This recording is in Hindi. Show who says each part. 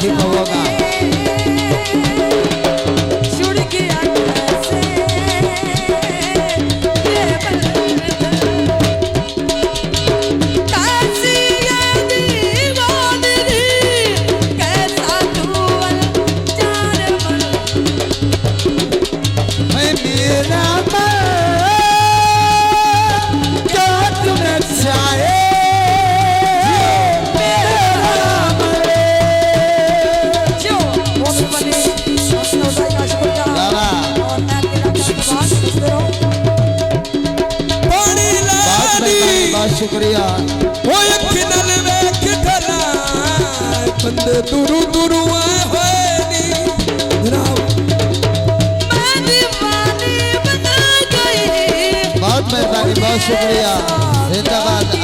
Speaker 1: दुखी होगा। शुक्रिया
Speaker 2: वो खिनल वेख ठला बंदे दूरू दूरू आए नी मैं दीवानी बना गई।
Speaker 1: बहुत मेहरबानी, बहुत शुक्रिया। जिंदाबाद।